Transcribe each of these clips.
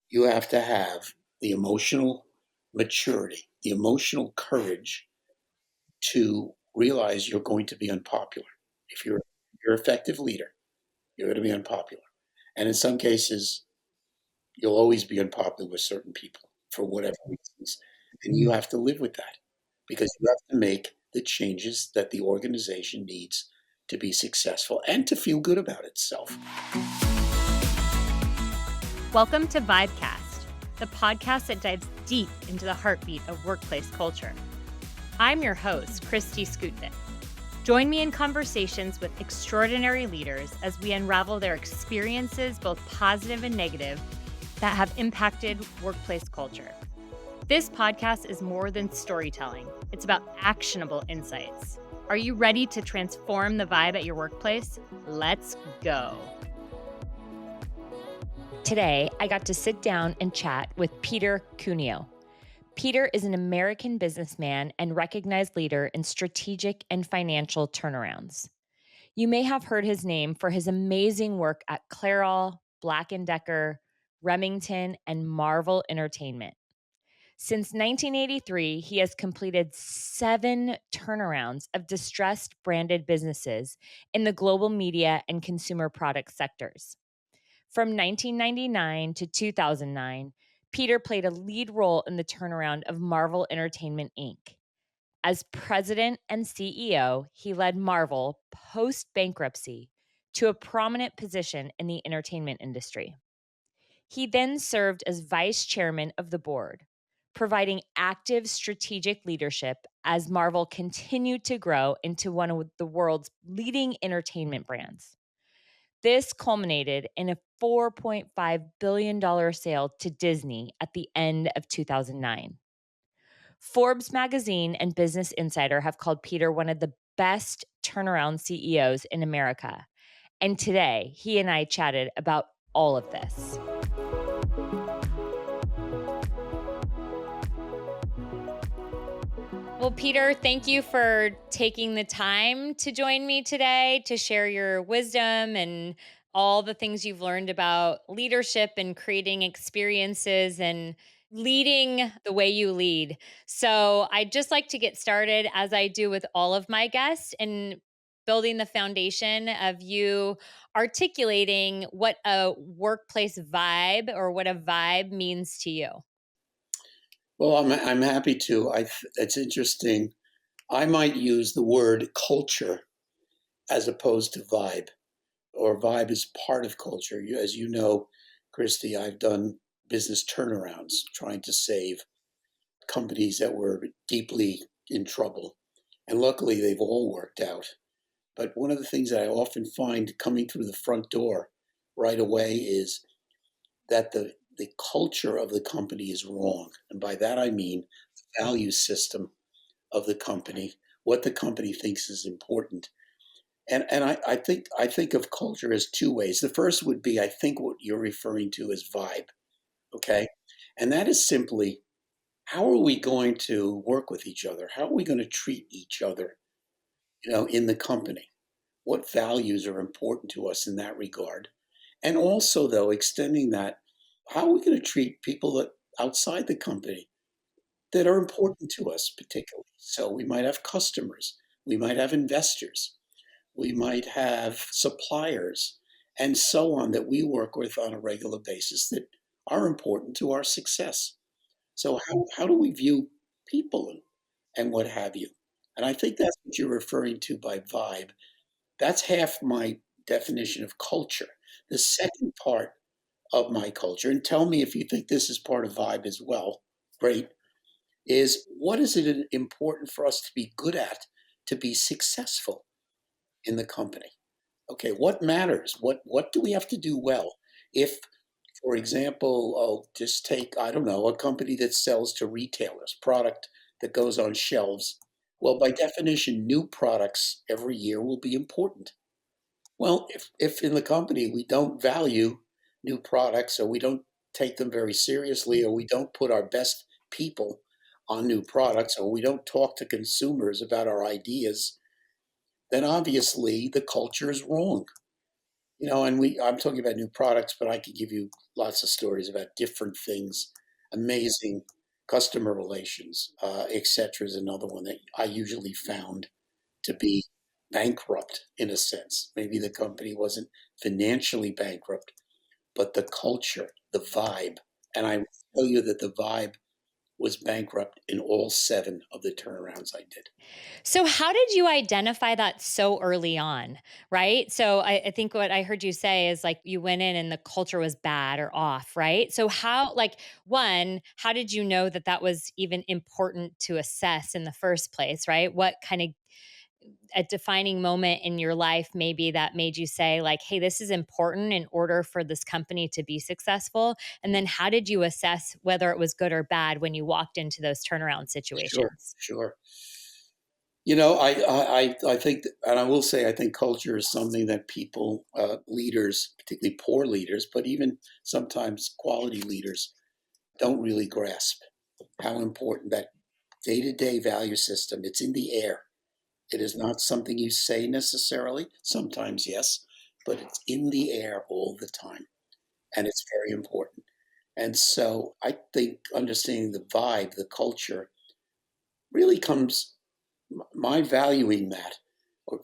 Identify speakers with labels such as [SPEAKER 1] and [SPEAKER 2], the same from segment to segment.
[SPEAKER 1] You have to have the emotional maturity, the emotional courage to realize you're going to be unpopular. If you're an effective leader, you're going to be unpopular. And in some cases, you'll always be unpopular with certain people for whatever reasons. And you have to live with that because you have to make the changes that the organization needs to be successful and to feel good about itself.
[SPEAKER 2] Welcome to Vibecast, the podcast that dives deep into the heartbeat of workplace culture. I'm your host, Kristi. Join me in conversations with extraordinary leaders as we unravel their experiences, both positive and negative, that have impacted workplace culture. This podcast is more than storytelling. It's about actionable insights. Are you ready to transform the vibe at your workplace? Let's go. Today, I got to sit down and chat with Peter Cuneo. Peter is an American businessman and recognized leader in strategic and financial turnarounds. You may have heard his name for his amazing work at Clairol, Black & Decker, Remington, and Marvel Entertainment. Since 1983, he has completed 7 turnarounds of distressed branded businesses in the global media and consumer product sectors. From 1999 to 2009, Peter played a lead role in the turnaround of Marvel Entertainment, Inc. As president and CEO, he led Marvel post-bankruptcy to a prominent position in the entertainment industry. He then served as vice chairman of the board, providing active strategic leadership as Marvel continued to grow into one of the world's leading entertainment brands. This culminated in a $4.5 billion sale to Disney at the end of 2009. Forbes magazine and Business Insider have called Peter one of the best turnaround CEOs in America. And today, he and I chatted about all of this. Well, Peter, thank you for taking the time to join me today to share your wisdom and all the things you've learned about leadership and creating experiences and leading the way you lead. So I'd just like to get started, as I do with all of my guests, in building the foundation of you articulating what a workplace vibe or what a vibe means to you.
[SPEAKER 1] Well, I'm happy to. It's interesting. I might use the word culture as opposed to vibe, or vibe is part of culture. As you know, Kristi, I've done business turnarounds trying to save companies that were deeply in trouble. And luckily, they've all worked out. But one of the things that I often find coming through the front door right away is that the culture of the company is wrong. And by that, I mean the value system of the company, what the company thinks is important. And I think of culture as two ways. The first would be, I think, what you're referring to as vibe. Okay. And that is simply, how are we going to work with each other? How are we going to treat each other, in the company? What values are important to us in that regard? And also, though, extending that, how are we going to treat people that outside the company that are important to us, particularly? So we might have customers, we might have investors, we might have suppliers, and so on, that we work with on a regular basis that are important to our success. So how do we view people and what have you? And I think that's what you're referring to by vibe. That's half my definition of culture. The second part of my culture, and tell me if you think this is part of vibe as well, great, is what is it important for us to be good at to be successful in the company? Okay, what matters? What do we have to do well? If, for example, I'll just take, I don't know, a company that sells to retailers, product that goes on shelves. Well, by definition, new products every year will be important. Well, if in the company we don't value new products, or we don't take them very seriously, or we don't put our best people on new products, or we don't talk to consumers about our ideas, then obviously the culture is wrong. And I'm talking about new products, but I could give you lots of stories about different things, amazing customer relations, et cetera, is another one that I usually found to be bankrupt in a sense. Maybe the company wasn't financially bankrupt, but the culture, the vibe. And I will tell you that the vibe was bankrupt in all 7 of the turnarounds I did.
[SPEAKER 2] So, how did you identify that so early on? Right. So, I think what I heard you say is like you went in and the culture was bad or off. Right. So, one, how did you know that that was even important to assess in the first place? Right. What kind of a defining moment in your life maybe that made you say, like, hey, this is important in order for this company to be successful? And then, how did you assess whether it was good or bad when you walked into those turnaround
[SPEAKER 1] Sure,
[SPEAKER 2] situations?
[SPEAKER 1] sure. I think, and I will say, I think culture is something that people, leaders, particularly poor leaders, but even sometimes quality leaders, don't really grasp how important that day-to-day value system. It's in the air. It is not something you say necessarily. Sometimes, yes, but it's in the air all the time, and it's very important. And so, I think understanding the vibe, the culture, really comes my valuing that or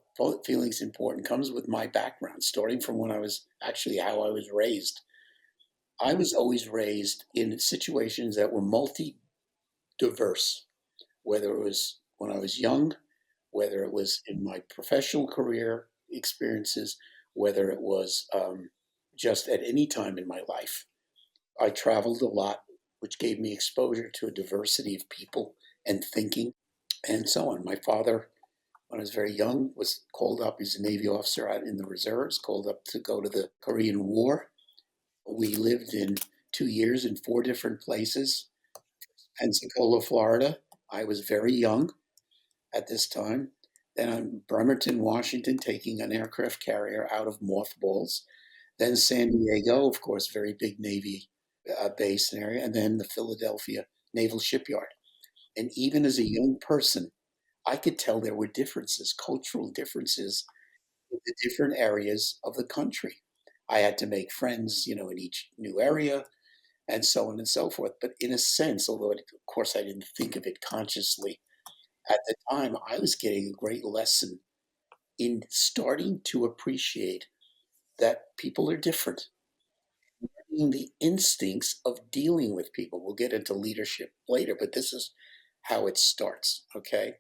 [SPEAKER 1] feeling it's important comes with my background, starting from when I was actually how I was raised. I was always raised in situations that were multi diverse, whether it was when I was young, whether it was in my professional career experiences, whether it was just at any time in my life. I traveled a lot, which gave me exposure to a diversity of people and thinking and so on. My father, when I was very young, was called up. He's a Navy officer out in the reserves, called up to go to the Korean War. We lived in 2 years in 4 different places. Pensacola, Florida. I was very young at this time. Then I'm Bremerton, Washington, taking an aircraft carrier out of mothballs. Then San Diego, of course, very big Navy base and area. And then the Philadelphia Naval Shipyard. And even as a young person, I could tell there were differences, cultural differences in the different areas of the country. I had to make friends, in each new area and so on and so forth. But in a sense, although of course I didn't think of it consciously at the time, I was getting a great lesson in starting to appreciate that people are different, learning the instincts of dealing with people. We'll get into leadership later, but this is how it starts. Okay.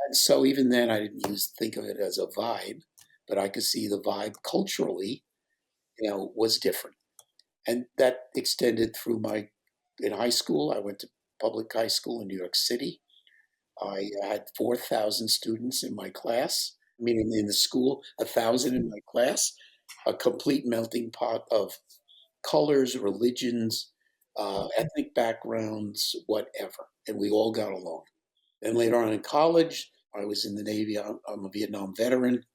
[SPEAKER 1] And so even then, I didn't think of it as a vibe, but I could see the vibe culturally, was different, and that extended through in high school. I went to public high school in New York City. I had 4,000 students in my class, meaning in the school, 1,000 in my class, a complete melting pot of colors, religions, ethnic backgrounds, whatever, and we all got along. Then later on in college, I was in the Navy. I'm a Vietnam veteran.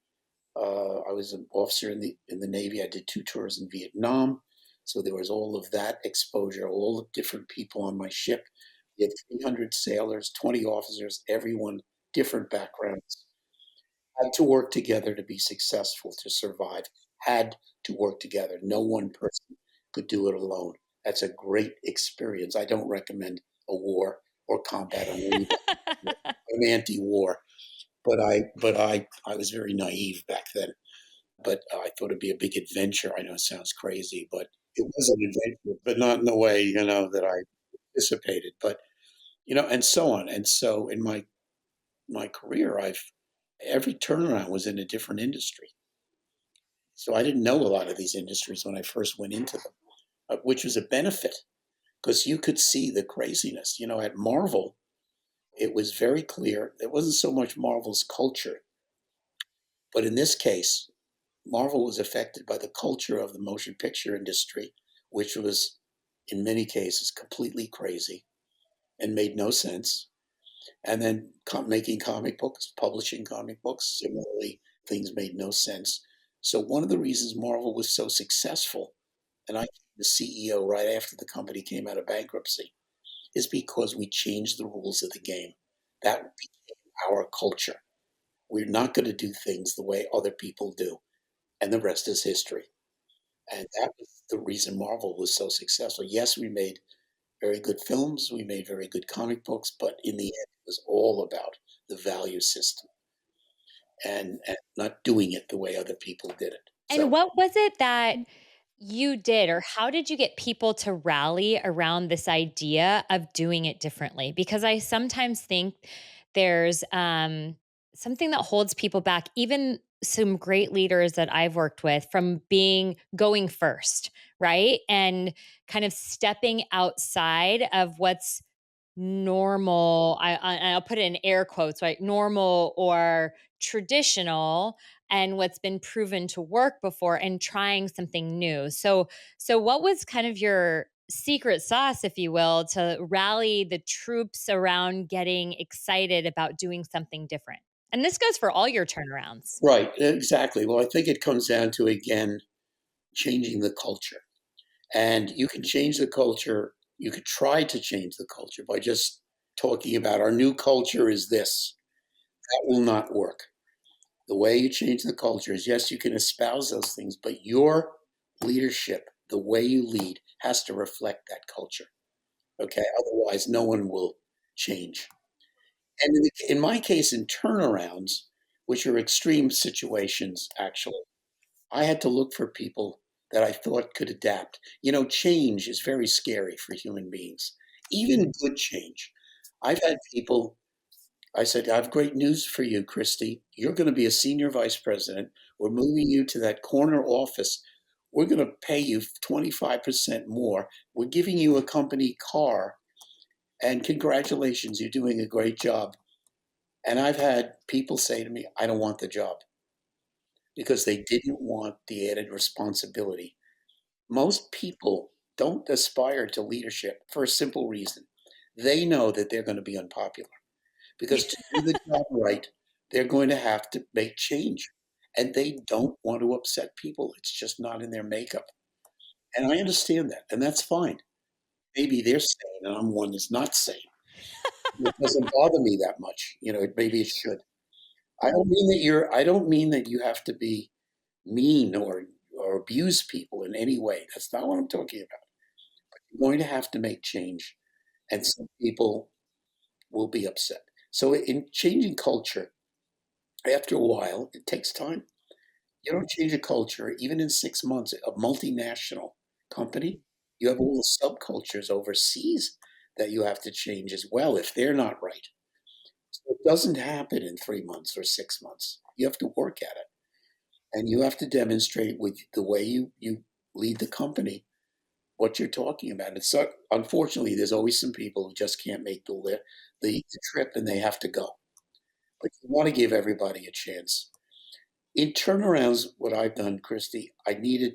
[SPEAKER 1] I was an officer in the Navy. I did 2 tours in Vietnam, so there was all of that exposure. All the different people on my ship. We had 300 sailors, 20 officers, everyone different backgrounds. Had to work together to be successful, to survive. Had to work together. No one person could do it alone. That's a great experience. I don't recommend a war or combat on anybody. I'm anti-war, but I was very naive back then. But I thought it'd be a big adventure. I know it sounds crazy, but it was an adventure, but not in the way that I anticipated. But and so on. And so in my career, I've every turnaround was in a different industry. So I didn't know a lot of these industries when I first went into them, which was a benefit because you could see the craziness. At Marvel, it was very clear. It wasn't so much Marvel's culture, but in this case, Marvel was affected by the culture of the motion picture industry, which was, in many cases, completely crazy and made no sense. And then making comic books, publishing comic books, similarly, things made no sense. So one of the reasons Marvel was so successful, and I became the CEO right after the company came out of bankruptcy, is because we changed the rules of the game. That became our culture. We're not going to do things the way other people do, and the rest is history. And that was the reason Marvel was so successful. Yes, we made very good films, we made very good comic books, but in the end, it was all about the value system and not doing it the way other people did it.
[SPEAKER 2] And
[SPEAKER 1] So,
[SPEAKER 2] what was it that you did, or how did you get people to rally around this idea of doing it differently? Because I sometimes think there's something that holds people back, even some great leaders that I've worked with, from going first, right? And kind of stepping outside of what's normal. I'll put it in air quotes, right? Normal or traditional, and what's been proven to work before, and trying something new. So what was kind of your secret sauce, if you will, to rally the troops around getting excited about doing something different? And this goes for all your turnarounds.
[SPEAKER 1] right, exactly. Well, I think it comes down to, again, changing the culture. And you can change the culture. You could try to change the culture by just talking about our new culture is this. That will not work. The way you change the culture is, yes, you can espouse those things, but your leadership, the way you lead, has to reflect that culture. Okay. Otherwise, no one will change. And in my case, in turnarounds, which are extreme situations, actually, I had to look for people that I thought could adapt. Change is very scary for human beings, even good change. I've had people, I said, I have great news for you, Kristi. You're going to be a senior vice president. We're moving you to that corner office. We're going to pay you 25% more. We're giving you a company car. And congratulations, you're doing a great job. And I've had people say to me, I don't want the job because they didn't want the added responsibility. Most people don't aspire to leadership for a simple reason. They know that they're going to be unpopular because to do the job right, they're going to have to make change. And they don't want to upset people. It's just not in their makeup. And I understand that. And that's fine. Maybe they're sane and I'm one that's not sane. It doesn't bother me that much. Maybe it should. I don't mean that you have to be mean or abuse people in any way. That's not what I'm talking about. You're going to have to make change, and some people will be upset. So in changing culture, after a while, it takes time. You don't change a culture, even in 6 months, a multinational company, you have all the subcultures overseas that you have to change as well if they're not right. So it doesn't happen in 3 months or 6 months. You have to work at it. And you have to demonstrate with the way you lead the company what you're talking about. It's so, unfortunately, there's always some people who just can't make the trip and they have to go. But you want to give everybody a chance. In turnarounds, what I've done, Kristi, I needed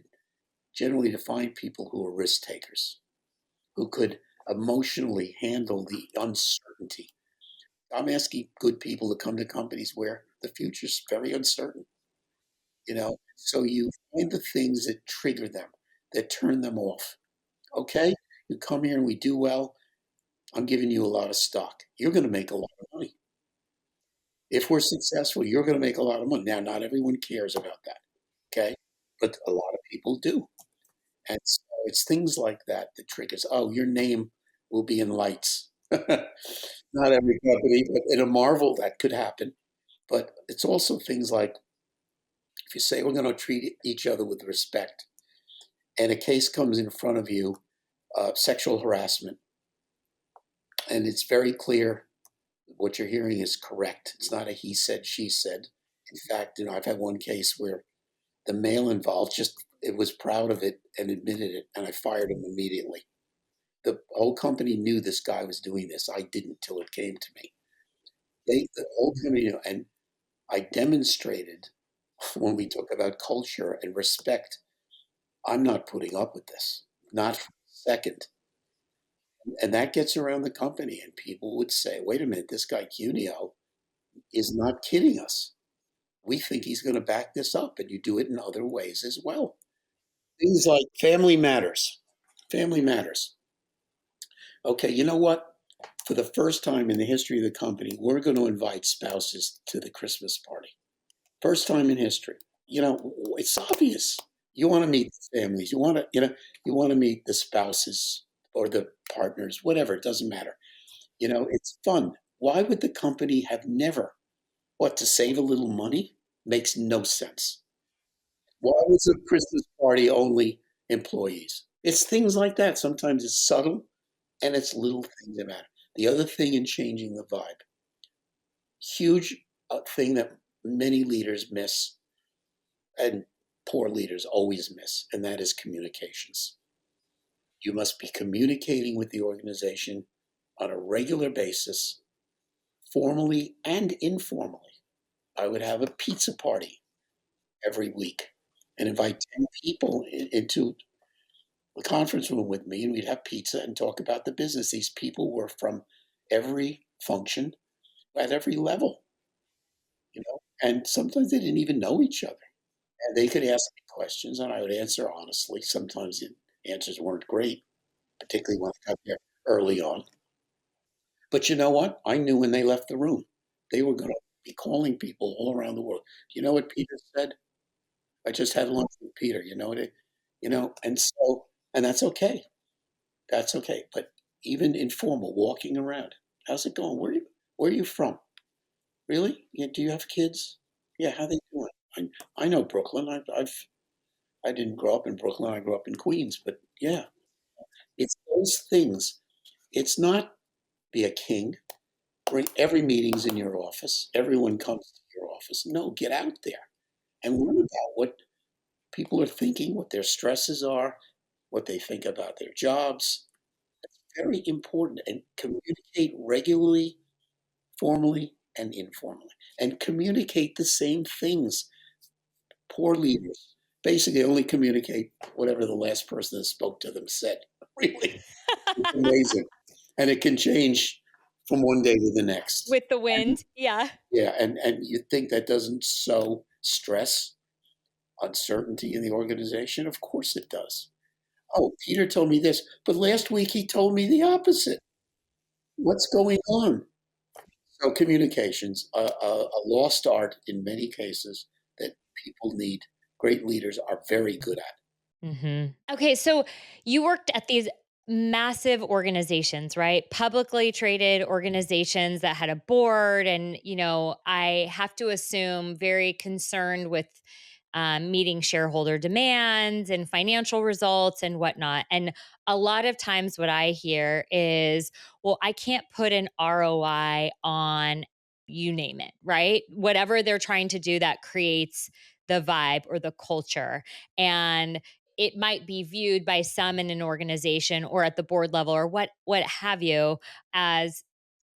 [SPEAKER 1] generally to find people who are risk takers, who could emotionally handle the uncertainty. I'm asking good people to come to companies where the future's very uncertain. So you find the things that trigger them, that turn them off. Okay, you come here and we do well. I'm giving you a lot of stock. You're going to make a lot of money. If we're successful, you're going to make a lot of money. Now, not everyone cares about that. Okay, but a lot of people do. And so it's things like that that triggers. Oh, your name will be in lights. Not every company, but in a Marvel that could happen. But it's also things like if you say we're going to treat each other with respect, and a case comes in front of you, sexual harassment, and it's very clear what you're hearing is correct. It's not a he said, she said. In fact, I've had one case where the male involved just it was proud of it and admitted it, and I fired him immediately. The whole company knew this guy was doing this. I didn't till it came to me. The whole company knew, and I demonstrated when we talk about culture and respect. I'm not putting up with this, not for a second. And that gets around the company, and people would say, "Wait a minute, this guy Cuneo is not kidding us. We think he's going to back this up," and you do it in other ways as well. Things like family matters. Family matters. Okay, you know what? For the first time in the history of the company, we're going to invite spouses to the Christmas party. First time in history. It's obvious. You want to meet the families. You want to meet the spouses or the partners, whatever. It doesn't matter. It's fun. Why would the company have never, what, to save a little money? Makes no sense. Why was the Christmas party only employees? It's things like that. Sometimes it's subtle and it's little things that matter. The other thing in changing the vibe, huge thing that many leaders miss and poor leaders always miss, and that is communications. You must be communicating with the organization on a regular basis, formally and informally. I would have a pizza party every week and invite 10 people into the conference room with me, and we'd have pizza and talk about the business. These people were from every function at every level, and sometimes they didn't even know each other. And they could ask me questions, and I would answer honestly. Sometimes the answers weren't great, particularly when I got there early on. But you know what? I knew when they left the room, they were going to be calling people all around the world. You know what Peter said? I just had lunch with Peter. You know what and that's okay. That's okay. But even informal, walking around, how's it going? Where are you from? Really? Yeah. Do you have kids? Yeah. How they doing? I know Brooklyn. I didn't grow up in Brooklyn. I grew up in Queens. But yeah, it's those things. It's not be a king. Bring every meeting's in your office. Everyone comes to your office. No, get out there and learn about what people are thinking, what their stresses are, what they think about their jobs. It's very important. And communicate regularly, formally, and informally. And communicate the same things. Poor leaders basically only communicate whatever the last person that spoke to them said. Really, it's amazing. And it can change from one day to the next.
[SPEAKER 2] With the
[SPEAKER 1] And
[SPEAKER 2] wind. Yeah.
[SPEAKER 1] yeah, and you think that doesn't sow stress, uncertainty in the organization? Of course it does. Oh, Peter told me this, but last week he told me the opposite. What's going on? So communications, a lost art in many cases that people need. Great leaders are very good at.
[SPEAKER 2] Okay, so you worked at these massive organizations, right? Publicly traded organizations that had a board, and I have to assume very concerned with meeting shareholder demands and financial results and whatnot. And a lot of times, what I hear is, "Well, I can't put an ROI on." You name it, right? Whatever they're trying to do that creates the vibe or the culture. And it might be viewed by some in an organization or at the board level or what have you as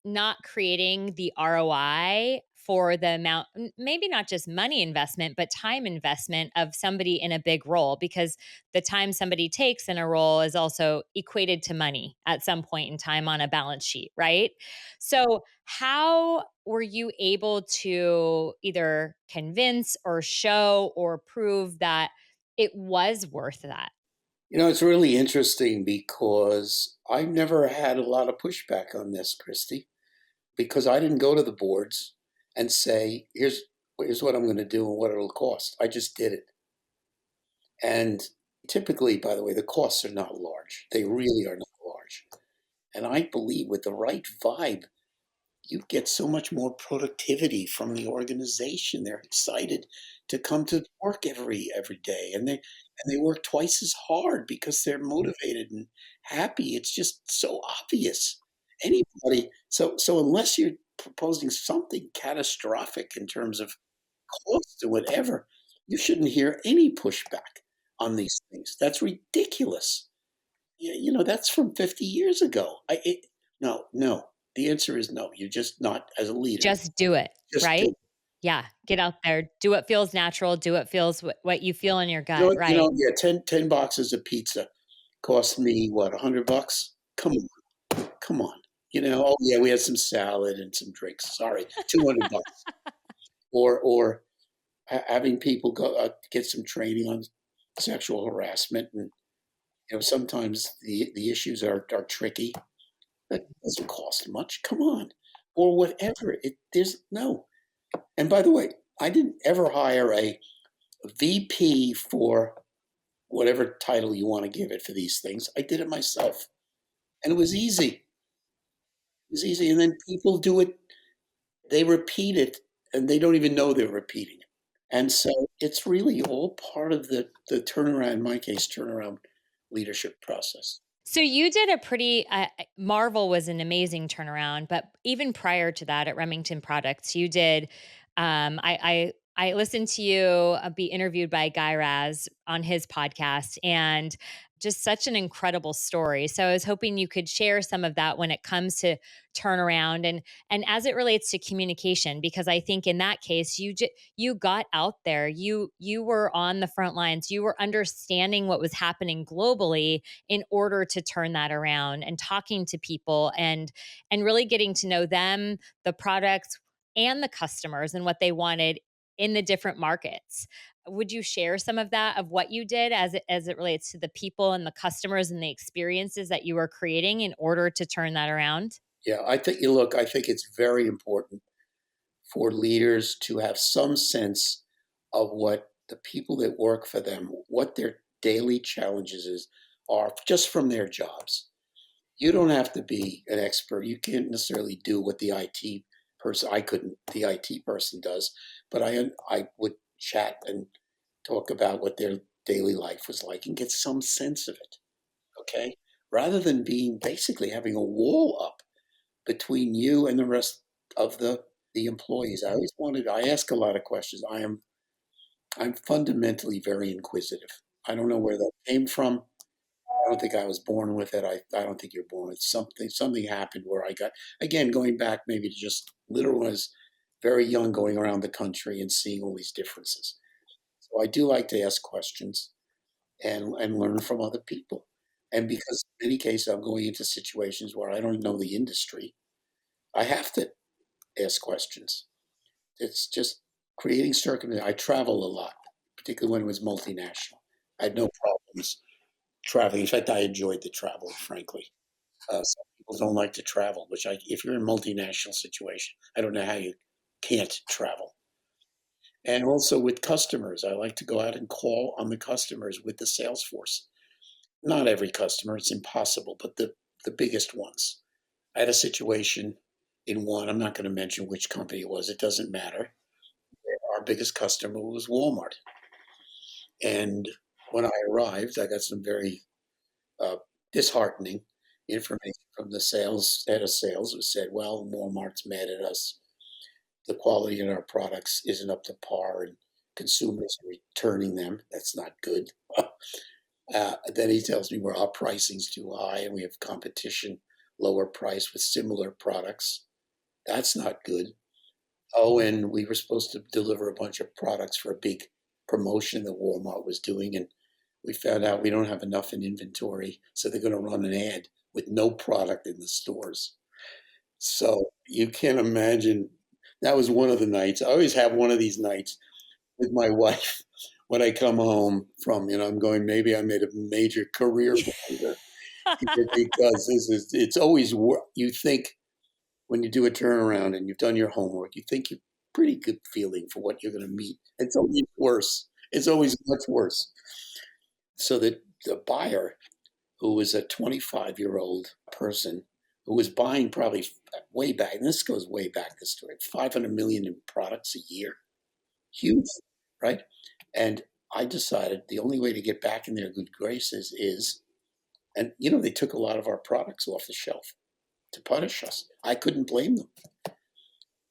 [SPEAKER 2] not creating the ROI for the amount, maybe not just money investment, but time investment of somebody in a big role, because the time somebody takes in a role is also equated to money at some point in time on a balance sheet, right? So, how were you able to either convince or show or prove that it was worth that?
[SPEAKER 1] It's really interesting because I've never had a lot of pushback on this, Kristi, because I didn't go to the boards and say, here's what I'm going to do and what it'll cost. I just did it. And typically, by the way, the costs are not large. They really are not large. And I believe with the right vibe, you get so much more productivity from the organization. They're excited to come to work every day, and they work twice as hard because they're motivated and happy. It's just so obvious. Anybody. So unless you're proposing something catastrophic in terms of cost or whatever, you shouldn't hear any pushback on these things. That's ridiculous. Yeah, that's from 50 years ago. No, no. The answer is no. You're just not as a leader.
[SPEAKER 2] Just do it,
[SPEAKER 1] Just do
[SPEAKER 2] right?
[SPEAKER 1] it.
[SPEAKER 2] Yeah, get out there, do what feels natural, do what feels what you feel in your gut, right?
[SPEAKER 1] Yeah, 10 boxes of pizza cost me what, $100? Come on. Oh yeah, we had some salad and some drinks. Sorry, $200. Or having people go get some training on sexual harassment, and sometimes the issues are tricky. That doesn't cost much. Come on. Or whatever. There's no. And by the way, I didn't ever hire a VP for whatever title you want to give it for these things. I did it myself, and it was easy. It was easy, and then people do it. They repeat it, and they don't even know they're repeating it. And so it's really all part of the turnaround. In my case, turnaround leadership process.
[SPEAKER 2] So you did a pretty Marvel was an amazing turnaround, but even prior to that at Remington Products, you did I listened to you be interviewed by Guy Raz on his podcast, and just such an incredible story. So I was hoping you could share some of that when it comes to turnaround and as it relates to communication, because I think in that case you got out there, you were on the front lines, you were understanding what was happening globally in order to turn that around, and talking to people and really getting to know them, the products, and the customers and what they wanted in the different markets. Would you share some of that, of what you did as it relates to the people and the customers and the experiences that you were creating in order to turn that around?
[SPEAKER 1] Yeah, I think you look. I think it's very important for leaders to have some sense of what the people that work for them, what their daily challenges are just from their jobs. You don't have to be an expert. You can't necessarily do what the IT person. I couldn't. The IT person does, but I would chat and talk about what their daily life was like and get some sense of it. Okay, rather than being basically having a wall up between you and the rest of the employees. I always wanted. I ask a lot of questions. I'm fundamentally very inquisitive. I don't know where that came from. I don't think I was born with it. I don't think you're born with something. Something happened where I got, again, going back maybe to just literal when I was very young, going around the country and seeing all these differences. So I do like to ask questions and learn from other people. And because in many cases I'm going into situations where I don't know the industry, I have to ask questions. It's just creating circumstances. I travel a lot, particularly when it was multinational. I had no problems traveling. In fact, I enjoyed the travel, frankly. Some people don't like to travel, which if you're in a multinational situation, I don't know how you can't travel. And also with customers, I like to go out and call on the customers with the sales force. Not every customer, it's impossible, but the biggest ones. I had a situation in one, I'm not going to mention which company it was, it doesn't matter. Our biggest customer was Walmart. And when I arrived, I got some very uh, disheartening information from the head of sales, who said, well, Walmart's mad at us. The quality in our products isn't up to par, and consumers are returning them. That's not good. Then he tells me our pricing's too high and we have competition, lower price with similar products. That's not good. Oh, and we were supposed to deliver a bunch of products for a big promotion that Walmart was doing, and we found out we don't have enough in inventory, so they're going to run an ad with no product in the stores. So you can't imagine. That was one of the nights. I always have one of these nights with my wife when I come home from, I'm going, maybe I made a major career blunder because it's always, you think when you do a turnaround and you've done your homework, you think you're pretty good feeling for what you're going to meet. It's always worse. It's always much worse. So that the buyer, who was a 25-year-old person who was buying probably way back, and this goes way back, this story, 500 million in products a year. Huge, right? And I decided the only way to get back in their good graces is, and they took a lot of our products off the shelf to punish us. I couldn't blame them.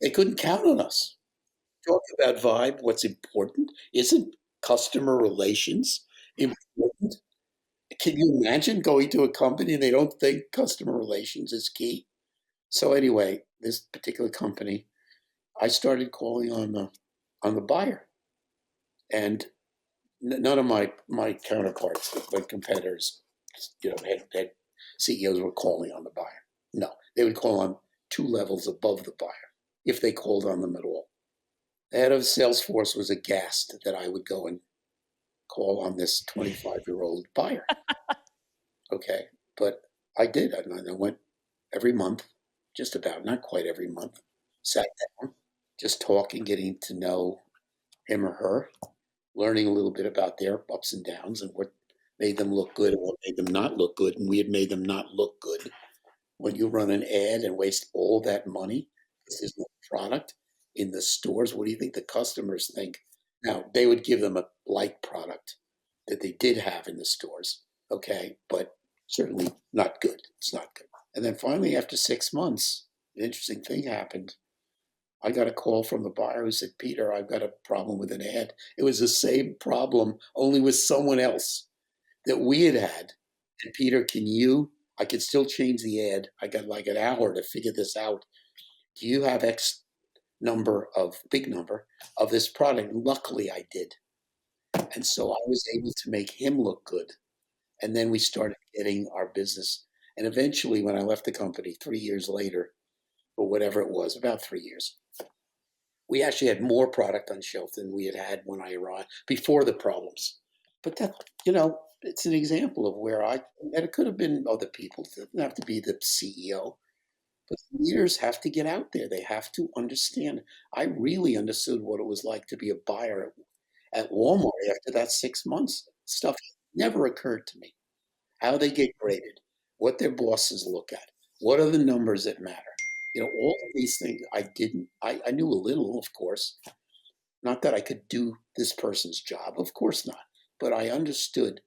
[SPEAKER 1] They couldn't count on us. Talk about vibe. What's important isn't customer relations important. Can you imagine going to a company and they don't think customer relations is key? So anyway, this particular company, I started calling on the buyer, and none of my counterparts, my competitors, had CEOs were calling on the buyer. No, they would call on two levels above the buyer if they called on them at all. The head of Salesforce was aghast that I would go and call on this 25-year-old buyer. Okay, but I did. I went every month, just about, not quite every month, sat down, just talking, getting to know him or her, learning a little bit about their ups and downs and what made them look good and what made them not look good, and we had made them not look good. When you run an ad and waste all that money, this is no product in the stores. What do you think the customers think? Now, they would give them a like product that they did have in the stores, okay, but certainly not good. It's not good. And then finally, after 6 months, an interesting thing happened. I got a call from the buyer who said, Peter, I've got a problem with an ad. It was the same problem, only with someone else that we had had. And Peter, I could still change the ad. I got like an hour to figure this out. Do you have X big number of this product? Luckily, I did. And so I was able to make him look good. And then we started getting our business. And eventually, when I left the company 3 years later, or whatever it was, about 3 years, we actually had more product on shelf than we had had when I arrived before the problems. But it's an example of and it could have been other people. It doesn't have to be the CEO. But leaders have to get out there. They have to understand. I really understood what it was like to be a buyer at Walmart after that 6 months. Stuff never occurred to me. How they get graded, what their bosses look at, what are the numbers that matter. All of these things I didn't. I knew a little, of course. Not that I could do this person's job, of course not. But I understood,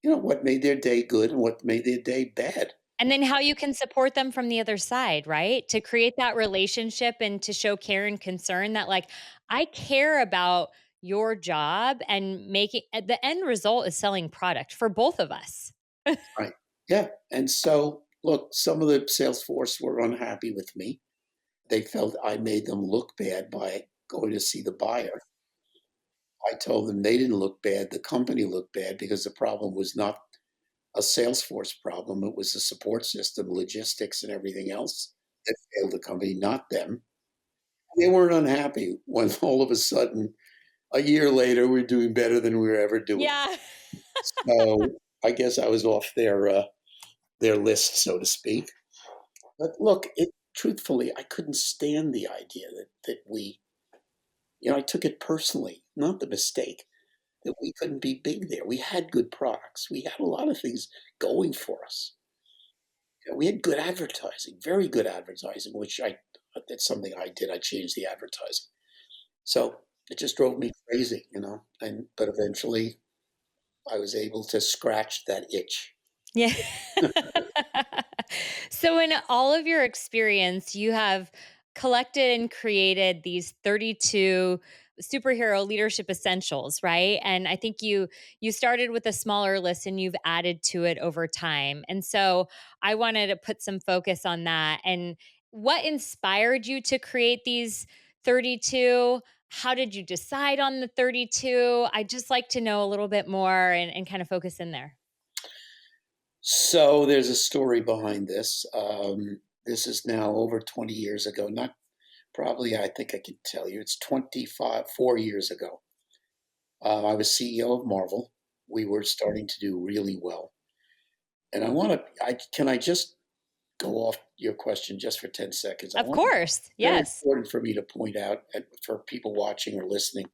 [SPEAKER 1] what made their day good and what made their day bad.
[SPEAKER 2] And then how you can support them from the other side, right? To create that relationship and to show care and concern that, like, I care about your job and making the end result is selling product for both of us.
[SPEAKER 1] Right. Yeah. And so, look, some of the sales force were unhappy with me. They felt I made them look bad by going to see the buyer. I told them they didn't look bad. The company looked bad because the problem was not a Salesforce problem. It was the support system, logistics, and everything else that failed the company, not them. They weren't unhappy when all of a sudden, a year later, we're doing better than we were ever doing.
[SPEAKER 2] Yeah.
[SPEAKER 1] So I guess I was off their list, so to speak. But look, truthfully, I couldn't stand the idea that I took it personally, not the mistake that we couldn't be big there. We had good products. We had a lot of things going for us. We had good advertising, very good advertising, that's something I did. I changed the advertising. So it just drove me crazy. But eventually I was able to scratch that itch.
[SPEAKER 2] Yeah. So, in all of your experience, you have collected and created these 32 superhero leadership essentials, right? And I think you started with a smaller list and you've added to it over time. And so, I wanted to put some focus on that. And what inspired you to create these 32? How did you decide on the 32? I'd just like to know a little bit more and kind of focus in there.
[SPEAKER 1] So there's a story behind this. This is now over 20 years ago. Not probably, I think I can tell you, it's 4 years ago. I was CEO of Marvel. We were starting to do really well. And can I just go off your question just for 10 seconds?
[SPEAKER 2] Of course.
[SPEAKER 1] Very
[SPEAKER 2] Yes.
[SPEAKER 1] important for me to point out, and for people watching or listening,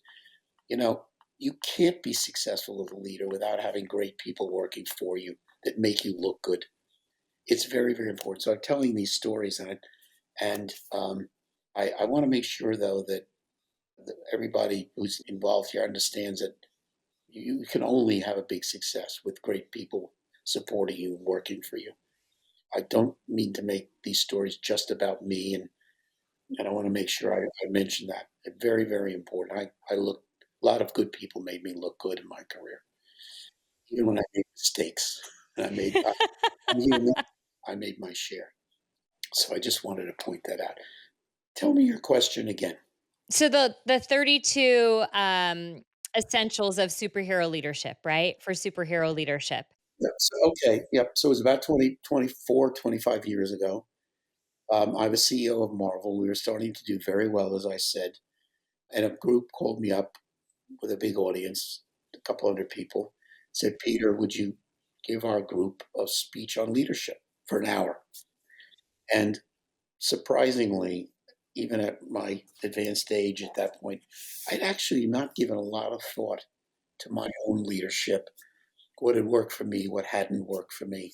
[SPEAKER 1] you know, you can't be successful as a leader without having great people working for you that make you look good. It's very, very important. So I'm telling these stories, and I want to make sure, though, that everybody who's involved here understands that you can only have a big success with great people supporting you and working for you. I don't mean to make these stories just about me, and I want to make sure I mention that. It's very, very important. A lot of good people made me look good in my career, even when I made mistakes. And I'm human. I made my share. So I just wanted to point that out. Tell me your question again.
[SPEAKER 2] So the 32 essentials of superhero leadership, right? For superhero leadership.
[SPEAKER 1] Yep. Okay. Yep. So it was about 25 years ago. I was CEO of Marvel. We were starting to do very well, as I said. And a group called me up with a big audience, a couple hundred people, said, Peter, would you give our group a speech on leadership for an hour? And surprisingly, even at my advanced age at that point, I'd actually not given a lot of thought to my own leadership what had worked for me, what hadn't worked for me.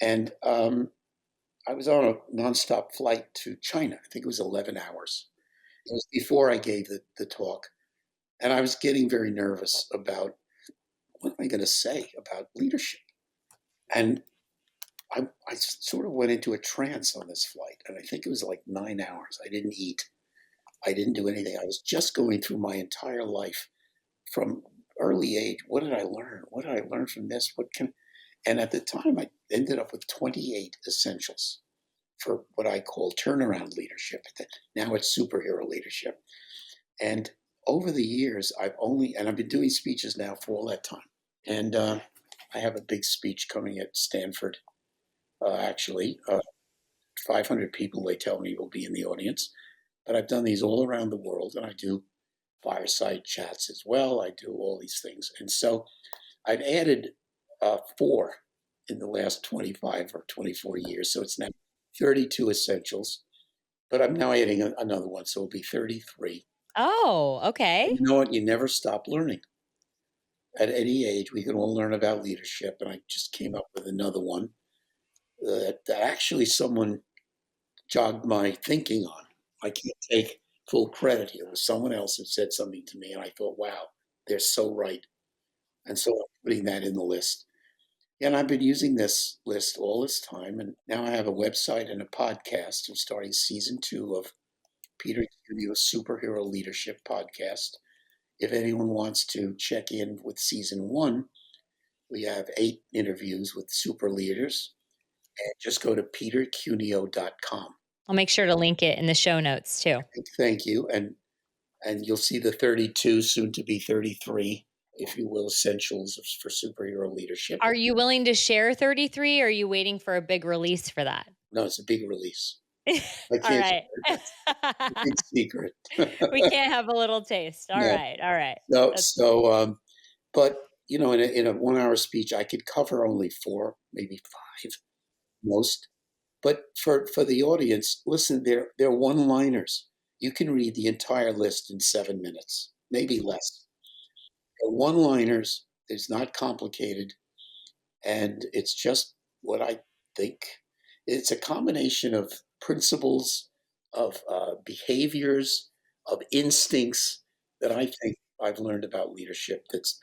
[SPEAKER 1] And I was on a nonstop flight to China. I think it was 11 hours. It was before I gave the talk. And I was getting very nervous about what am I going to say about leadership? And I sort of went into a trance on this flight. And I think it was like 9 hours. I didn't eat, I didn't do anything. I was just going through my entire life from early age. What did I learn? What did I learn from this? And at the time, I ended up with 28 essentials for what I call turnaround leadership. Now it's superhero leadership. And over the years, I've been doing speeches now for all that time. And I have a big speech coming at Stanford, actually. 500 people, they tell me, will be in the audience. But I've done these all around the world, and I do fireside chats as well. I do all these things. And so I've added four in the last 25 or 24 years. So it's now 32 essentials, but I'm now adding another one. So it'll be 33.
[SPEAKER 2] Oh,
[SPEAKER 1] And
[SPEAKER 2] okay.
[SPEAKER 1] you know what? You never stop learning. At any age, we can all learn about leadership. And I just came up with another one that actually someone jogged my thinking on. I can't take full credit here. It was someone else that said something to me, and I thought, wow, they're so right. And so I'm putting that in the list. And I've been using this list all this time. And now I have a website and a podcast. I'm starting season 2 of Peter Cuneo's Superhero Leadership Podcast. If anyone wants to check in with season 1, we have 8 interviews with super leaders. And just go to petercuneo.com.
[SPEAKER 2] I'll make sure to link it in the show notes too.
[SPEAKER 1] Thank you. And you'll see the 32, soon to be 33, if you will, essentials for superhero leadership.
[SPEAKER 2] Are you willing to share 33 or are you waiting for a big release for that?
[SPEAKER 1] No, it's a big release. I
[SPEAKER 2] All
[SPEAKER 1] can't
[SPEAKER 2] right.
[SPEAKER 1] share it. That's a big secret.
[SPEAKER 2] We can't have a little taste. All
[SPEAKER 1] No.
[SPEAKER 2] right. All right.
[SPEAKER 1] So,
[SPEAKER 2] That's
[SPEAKER 1] but in a 1 hour speech, I could cover only 4, maybe 5, most. But for the audience, listen, they're one-liners. You can read the entire list in 7 minutes, maybe less. They're one-liners. It's not complicated, and it's just what I think. It's a combination of principles, of behaviors, of instincts that I think I've learned about leadership that's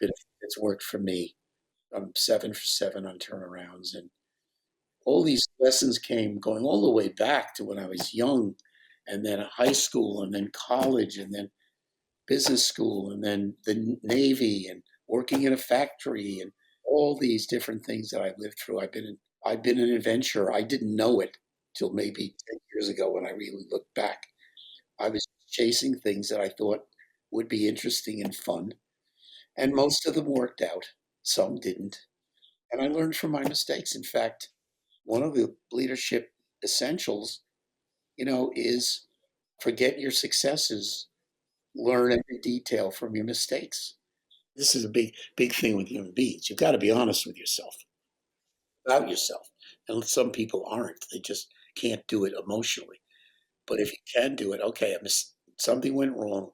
[SPEAKER 1] worked for me. I'm 7 for 7 on turnarounds, and all these lessons came going all the way back to when I was young, and then high school, and then college, and then business school, and then the Navy, and working in a factory, and all these different things that I lived through. I've been an adventurer. I didn't know it till maybe 10 years ago when I really looked back. I was chasing things that I thought would be interesting and fun, and most of them worked out. Some didn't, and I learned from my mistakes. In fact, one of the leadership essentials, is forget your successes, learn every detail from your mistakes. This is a big thing with human beings. You've got to be honest with yourself about yourself. And some people aren't. They just can't do it emotionally. But if you can do it, okay, something went wrong.